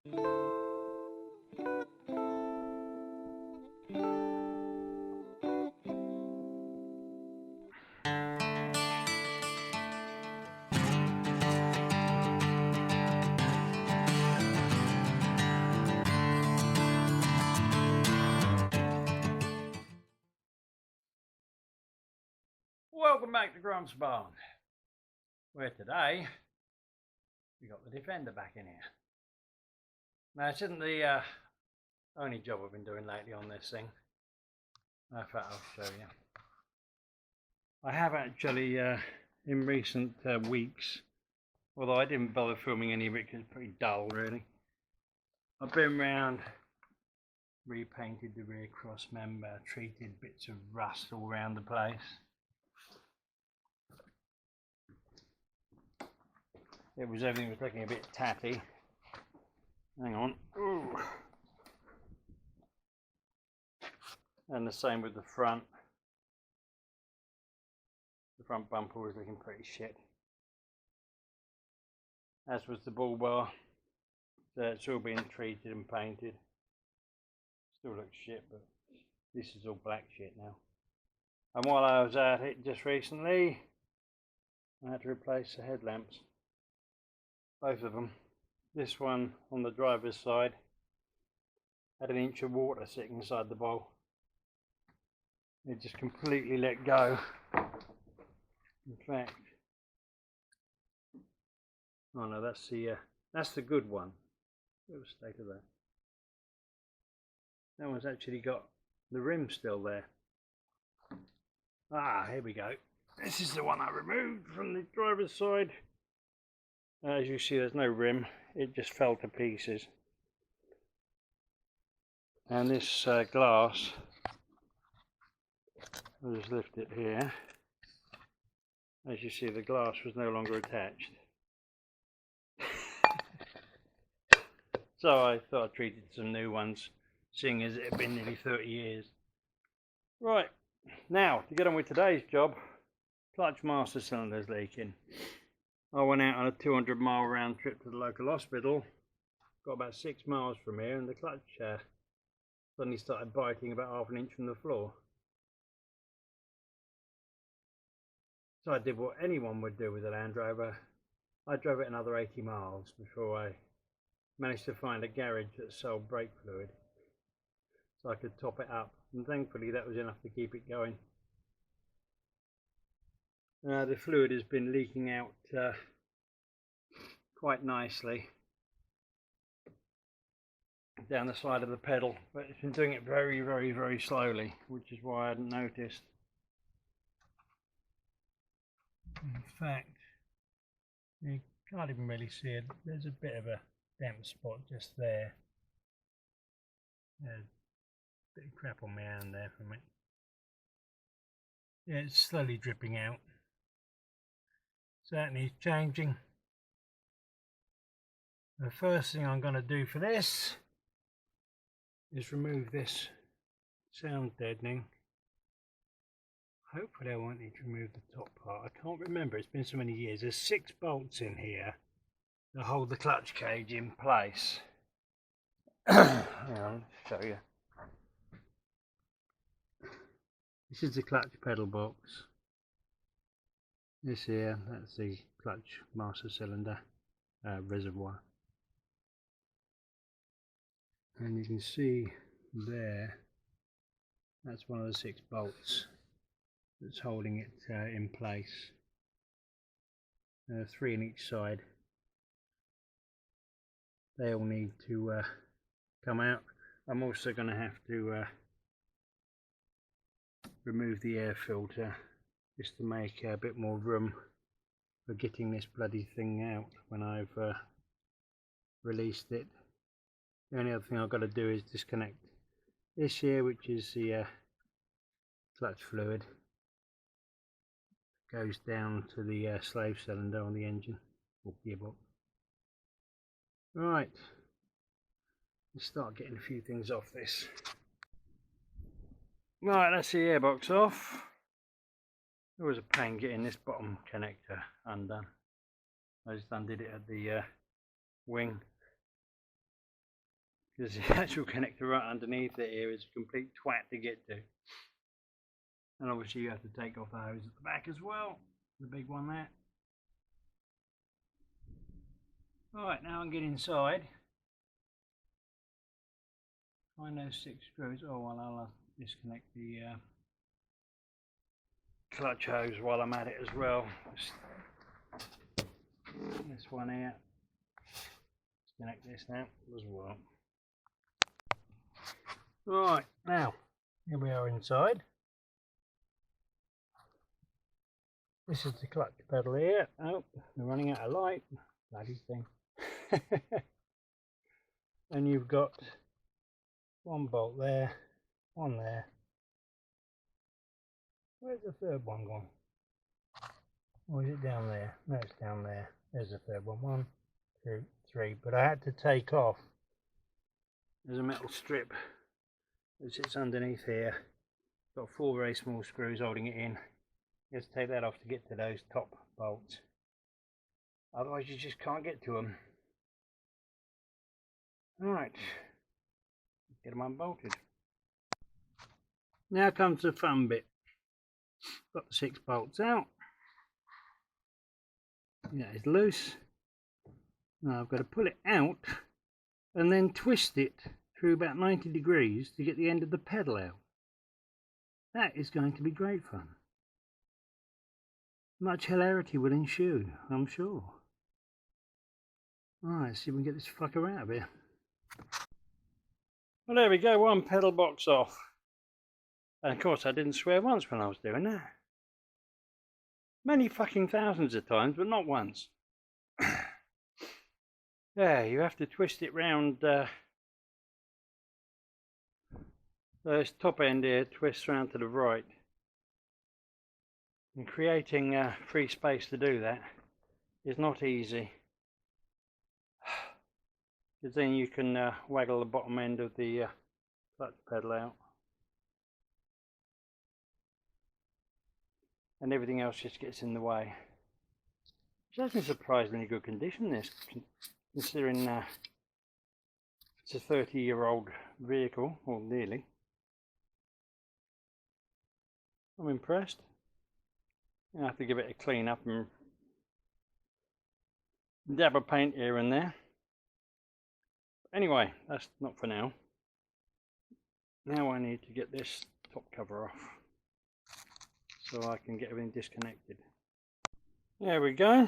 Welcome back to Grump's Barn, where today we got the Defender back in here. Now, this isn't the only job I've been doing lately on this thing. In fact, I'll show you. I have actually, in recent weeks, although I didn't bother filming any of it because it's pretty dull really, I've been round, repainted the rear cross member, treated bits of rust all around the place. Everything was looking a bit tatty. Hang on. Ooh. And the same with the front. The front bumper was looking pretty shit. As was the bull bar. So it's all been treated and painted. Still looks shit, but this is all black shit now. And while I was at it just recently, I had to replace the headlamps. Both of them. This one on the driver's side had an inch of water sitting inside the bowl. It just completely let go. In fact, oh no, that's the good one. What was the state of that? That one's actually got the rim still there. Ah, here we go. This is the one I removed from the driver's side. As you see, there's no rim, it just fell to pieces. And this glass, I'll just lift it here. As you see, the glass was no longer attached. So I thought I treated some new ones, seeing as it had been nearly 30 years. Right, now to get on with today's job, clutch master cylinder's leaking. I went out on a 200-mile round trip to the local hospital, got about 6 miles from here, and the clutch suddenly started biting about half an inch from the floor. So I did what anyone would do with a Land Rover. I drove it another 80 miles before I managed to find a garage that sold brake fluid, so I could top it up, and thankfully that was enough to keep it going. The fluid has been leaking out quite nicely down the side of the pedal, but it's been doing it very, very, very slowly, which is why I hadn't noticed. In fact, you can't even really see it. There's a bit of a damp spot just there. There's a bit of crap on my hand there from it. Yeah, it's slowly dripping out. So that needs changing. The first thing I'm going to do for this is remove this sound deadening. Hopefully I won't need to remove the top part. I can't remember, it's been so many years. There's 6 bolts in here that hold the clutch cage in place. Hang on, I'll show you. This is the clutch pedal box. This here, that's the clutch master cylinder reservoir. And you can see there, that's one of the 6 bolts that's holding it in place. 3 on each side. They all need to come out. I'm also going to have to remove the air filter, just to make a bit more room for getting this bloody thing out when I've released it. The only other thing I've got to do is disconnect this here, which is the clutch fluid. Goes down to the slave cylinder on the engine or gearbox. Right, let's start getting a few things off this. Right, that's the airbox off. It was a pain getting this bottom connector undone. I just undid it at the wing. because the actual connector right underneath it here is a complete twat to get to. And obviously you have to take off the hose at the back as well, the big one there. Right, now I'm getting inside. Find those 6 screws. Oh, well, I'll disconnect the clutch hose while I'm at it as well. This one here. Disconnect this now as well. Right, now here we are inside. This is the clutch pedal here. Oh, we're running out of light. Bloody thing. And you've got one bolt there, one there. Where's the third one gone? Or is it down there? No, it's down there. There's the third one. 1, 2, 3. But I had to take off. There's a metal strip that sits underneath here. Got 4 very small screws holding it in. You have to take that off to get to those top bolts. Otherwise you just can't get to them. Alright, get them unbolted. Now comes the fun bit. Got the 6 bolts out. That is loose. Now I've got to pull it out and then twist it through about 90 degrees to get the end of the pedal out. That is going to be great fun. Much hilarity will ensue, I'm sure. Alright, let's see if we can get this fucker out of here. Well, there we go, one pedal box off. And of course I didn't swear once when I was doing that. Many fucking thousands of times, but not once. Yeah, you have to twist it round. This top end here twists round to the right. And creating free space to do that is not easy. Because then you can waggle the bottom end of the clutch pedal out. And everything else just gets in the way. It's actually surprisingly good condition, this, considering it's a 30-year-old vehicle, or nearly. I'm impressed. I have to give it a clean up and dab of paint here and there. Anyway, that's not for now. Now I need to get this top cover off so I can get everything disconnected. There we go.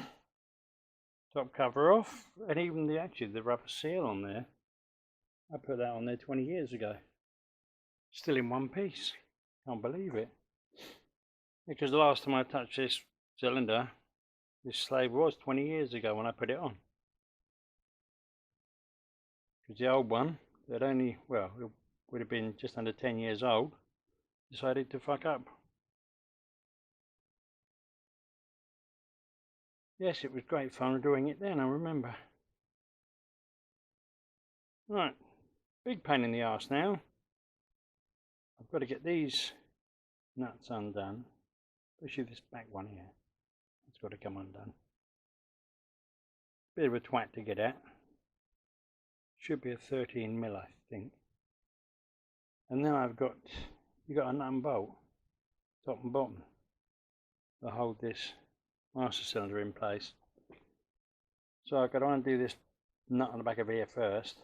Top cover off, and even actually the rubber seal on there. I put that on there 20 years ago. Still in one piece. Can't believe it. Because the last time I touched this cylinder, this slave was 20 years ago when I put it on. Because the old one, that only, well, it would have been just under 10 years old, decided to fuck up. Yes, it was great fun doing it then, I remember. Right, big pain in the arse now. I've got to get these nuts undone, especially this back one here. It's got to come undone. Bit of a twat to get at. Should be a 13mm, I think. And then I've got, you've got a nut and bolt, top and bottom, to hold this master cylinder in place. So I've got to undo this nut on the back of here first,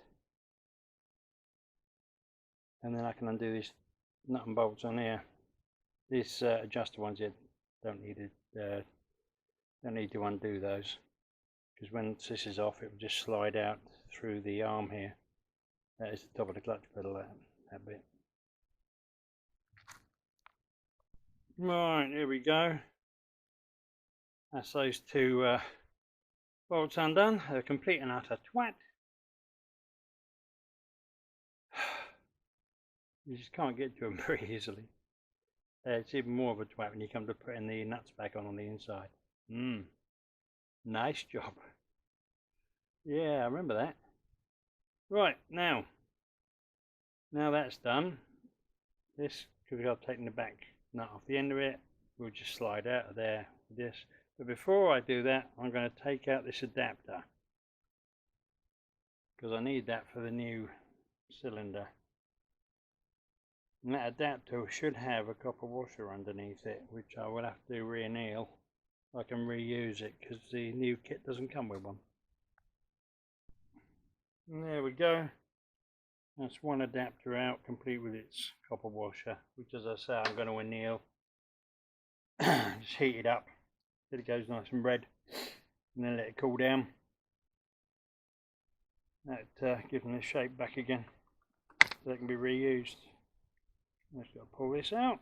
and then I can undo these nut and bolts on here. These adjuster ones here don't need to undo those, because when this is off it will just slide out through the arm here. That is the top of the clutch pedal, that bit. Right, here we go. That's those 2 bolts undone. They're a complete and utter twat. You just can't get to them very easily. It's even more of a twat when you come to putting the nuts back on the inside. Nice job. Yeah, I remember that. Right, now that's done. This, because I've taken the back nut off the end of it, we'll just slide out of there with this. But before I do that, I'm going to take out this adapter, because I need that for the new cylinder. And that adapter should have a copper washer underneath it, which I will have to re-anneal. I can reuse it because the new kit doesn't come with one. And there we go. That's one adapter out, complete with its copper washer, which, as I say, I'm going to anneal. Just heat it up till it goes nice and red, and then let it cool down. That gives them the shape back again, so they can be reused. Just got to pull this out.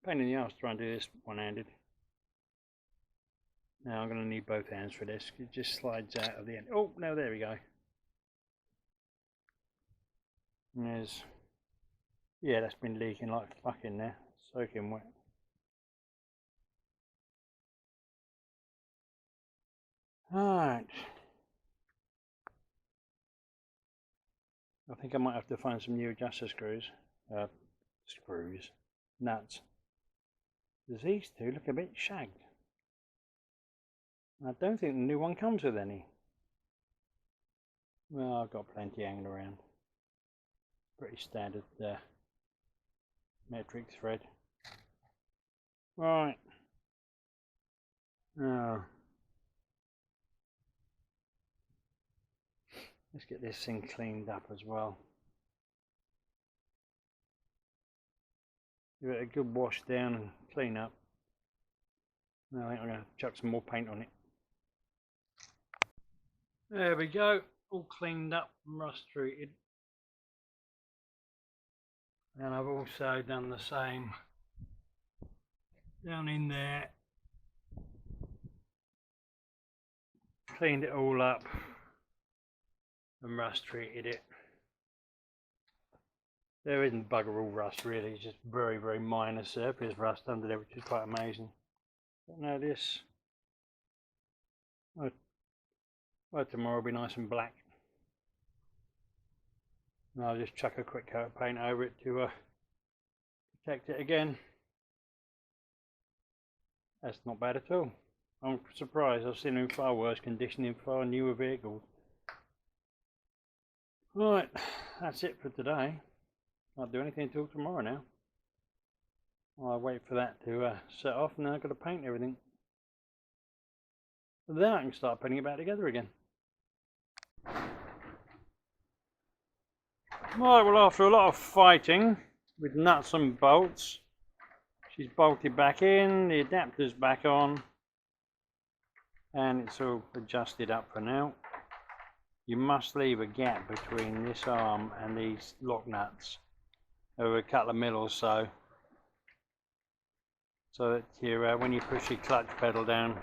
Pain in the arse trying to do this one-handed. Now I'm going to need both hands for this. It just slides out of the end. Oh, no, there we go. And there's, yeah, that's been leaking like fuck in there, soaking wet. Alright. I think I might have to find some new adjuster screws. Nuts. Because these two look a bit shagged. I don't think the new one comes with any. Well, I've got plenty hanging around. Pretty standard metric thread. Right. Oh. Let's get this thing cleaned up as well. Give it a good wash down and clean up. I think I'm going to chuck some more paint on it. There we go, all cleaned up and rust treated. And I've also done the same down in there. Cleaned it all up and rust treated it. There isn't bugger all rust really, it's just very, very minor surface rust under there, which is quite amazing. But now this, well, tomorrow will be nice and black. And I'll just chuck a quick coat of paint over it to protect it again. That's not bad at all. I'm surprised, I've seen in far worse condition in far newer vehicles. Right, that's it for today. Can't do anything until tomorrow now. I'll wait for that to set off, and then I've got to paint everything. But then I can start putting it back together again. Right, well, after a lot of fighting with nuts and bolts, she's bolted back in, the adapter's back on, and it's all adjusted up for now. You must leave a gap between this arm and these lock nuts over a couple of mil or so, so that you, when you push your clutch pedal down,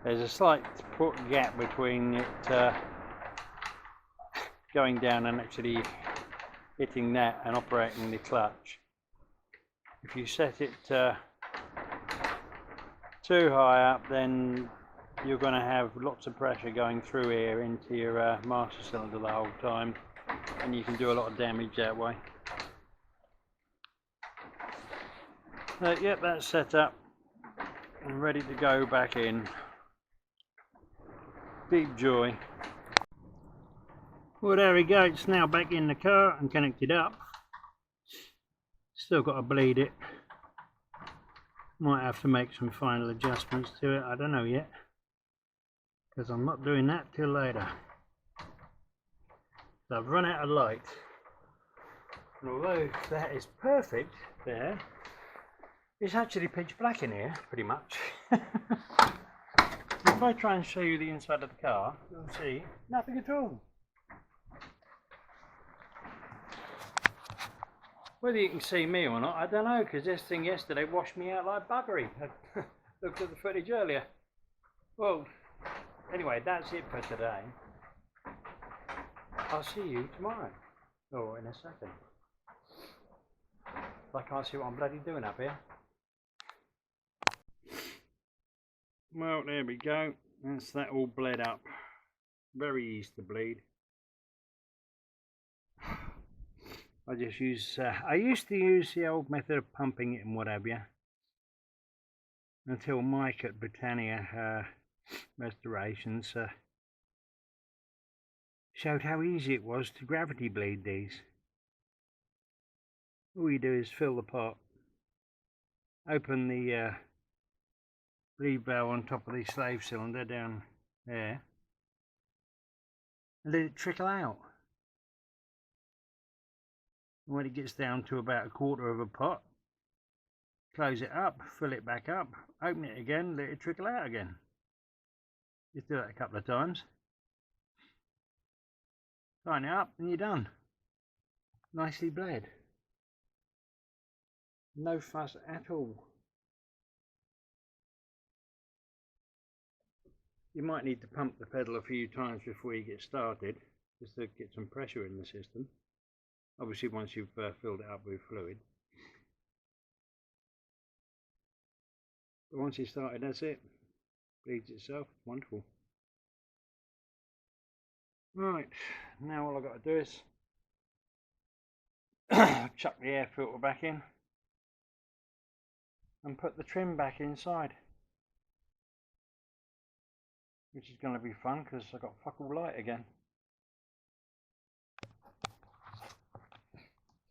there's a slight gap between it going down and actually hitting that and operating the clutch. If you set it too high up, then you're going to have lots of pressure going through here into your master cylinder the whole time, and you can do a lot of damage that way. Yep, that's set up and ready to go back in. Deep joy. Well, there we go, it's now back in the car and connected up. Still got to bleed it. Might have to make some final adjustments to it, I don't know yet, because I'm not doing that till later. So I've run out of light, and although that is perfect there, it's actually pitch black in here, pretty much. If I try and show you the inside of the car, you'll see nothing at all. Whether you can see me or not, I don't know, because this thing yesterday washed me out like buggery. I looked at the footage earlier. Well, anyway, that's it for today. I'll see you tomorrow, or in a second. I can't see what I'm bloody doing up here. Well, there we go. That's that all bled up. Very easy to bleed. I just use, I used to use the old method of pumping it and what have you, until Mike at Brittania Restorations showed how easy it was to gravity bleed these. All you do is fill the pot, open the bleed valve on top of the slave cylinder down there, and let it trickle out. And when it gets down to about a quarter of a pot, close it up, fill it back up, open it again, let it trickle out again. Just do that a couple of times. Line it up and you're done. Nicely bled. No fuss at all. You might need to pump the pedal a few times before you get started, just to get some pressure in the system. Obviously once you've filled it up with fluid. But once it's started, that's it. Bleeds itself. Wonderful. Right, now all I've got to do is chuck the air filter back in and put the trim back inside, which is going to be fun because I've got fuck all light again.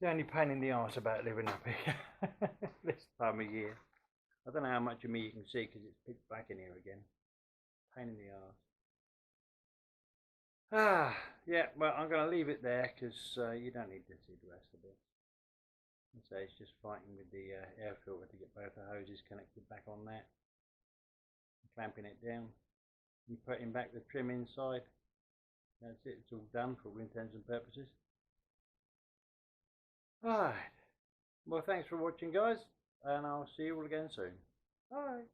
The only pain in the arse about living up here this time of year. I don't know how much of me you can see because it's pitch black in here again. Pain in the arse. Yeah, well, I'm going to leave it there because you don't need to see the rest of it. So it's just fighting with the air filter to get both the hoses connected back on that, clamping it down and putting back the trim inside. That's it, it's all done for all intents and purposes. Alright, well thanks for watching guys, and I'll see you all again soon. Bye.